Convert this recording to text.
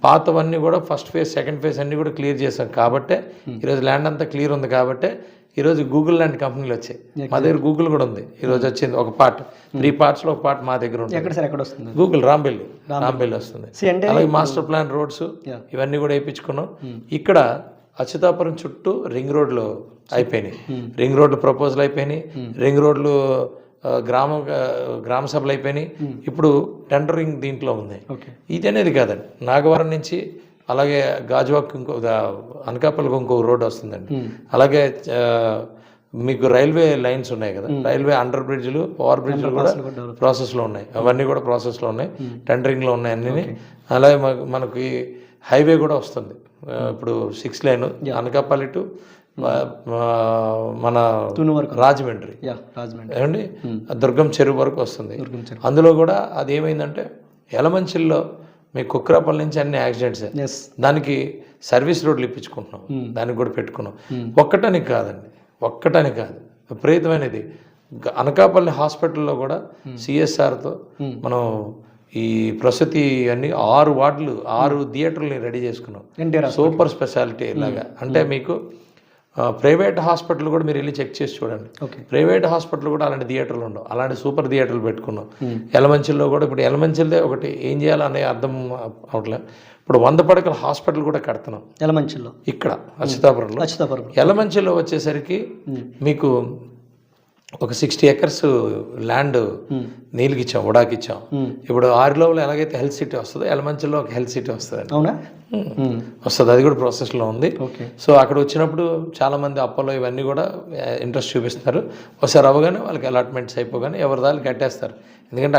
పాతవన్నీ కూడా first phase second phase అన్నీ కూడా క్లియర్ చేసాం కాబట్టే ఈరోజు ల్యాండ్ అంతా క్లియర్ ఉంది కాబట్టే ఈరోజు గూగుల్ లాంటి కంపెనీలు వచ్చాయి. మా దగ్గర గూగుల్ కూడా ఉంది. ఈరోజు వచ్చింది ఒక పార్ట్, 3 పార్ట్స్లో ఒక పార్ట్ మా దగ్గర ఉంది. ఎక్కడ వస్తుంది? గూగుల్ రాంబెల్లి వస్తుంది. అలాగే మాస్టర్ ప్లాన్ రోడ్స్ ఇవన్నీ కూడా వేయించుకున్నాం. ఇక్కడ అచ్యుతాపురం చుట్టూ రింగ్ రోడ్లు అయిపోయినాయి. రింగ్ రోడ్లు ప్రపోజల్ అయిపోయినాయి. రింగ్ రోడ్లు గ్రామ సభలు అయిపోయినాయి. ఇప్పుడు టెండరింగ్ దీంట్లో ఉంది. ఇది అనేది కాదండి, నాగవరం నుంచి అలాగే గాజువాక్ అనకాపల్లికి ఇంకో రోడ్డు వస్తుందండి. అలాగే మీకు రైల్వే లైన్స్ ఉన్నాయి కదా, రైల్వే అండర్ బ్రిడ్జ్లు, ఓవర్ బ్రిడ్జ్లు కూడా ప్రాసెస్లో ఉన్నాయి. అవన్నీ కూడా ప్రాసెస్లో ఉన్నాయి, టెండరింగ్లో ఉన్నాయి అన్నీ. అలాగే మనకి హైవే కూడా వస్తుంది. ఇప్పుడు 6 లైన్ అనకాపల్లి టు మన రాజమండ్రి ఏమండి దుర్గం చెరువు వరకు వస్తుంది. అందులో కూడా అది ఏమైందంటే ఎలమంచిల్లో మీ కుక్రాపల్లి నుంచి అన్ని యాక్సిడెంట్స్, దానికి సర్వీస్ రోడ్లు ఇప్పించుకుంటున్నాం, దానికి కూడా పెట్టుకున్నాం. ఒక్కటని కాదు, విపరీతమైనది. అనకాపల్లి హాస్పిటల్లో కూడా సిఎస్ఆర్తో మనం ఈ ప్రసూతి అన్ని 6 వార్డులు 6 థియేటర్లు రెడీ చేసుకున్నాం. సూపర్ స్పెషాలిటీ లాగా. అంటే మీకు ప్రైవేట్ హాస్పిటల్ కూడా మీరు వెళ్ళి చెక్ చేసి చూడండి. ప్రైవేట్ హాస్పిటల్ కూడా అలాంటి థియేటర్లు ఉండవు, అలాంటి సూపర్ థియేటర్లు పెట్టుకున్నాం. ఎలమంచిల్లో కూడా ఇప్పుడు ఎలమంచిల్దే ఒకటి ఏం చేయాలనే అర్థం అవట్లేదు. ఇప్పుడు 100 పడకల హాస్పిటల్ కూడా కడుతున్నాం ఎలమంచిల్లో, ఇక్కడ అచ్యుతాపురంలో. ఎలమంచిలో వచ్చేసరికి మీకు ఒక 60 acres ల్యాండ్ నీళ్ళకి ఇచ్చాం, ఉడాకి ఇచ్చాం. ఇప్పుడు ఆరిలోలో ఎలాగైతే హెల్త్ సిటీ వస్తుందో ఎలమంచిలో ఒక హెల్త్ సిటీ వస్తుంది. వస్తుంది, అది కూడా ప్రాసెస్లో ఉంది. సో అక్కడ వచ్చినప్పుడు చాలామంది అప్పలో ఇవన్నీ కూడా ఇంట్రెస్ట్ చూపిస్తున్నారు. ఒకసారి అవ్వగానే వాళ్ళకి అలాట్మెంట్స్ అయిపోగానే ఎవరి దాన్ని కట్టేస్తారు. ఎందుకంటే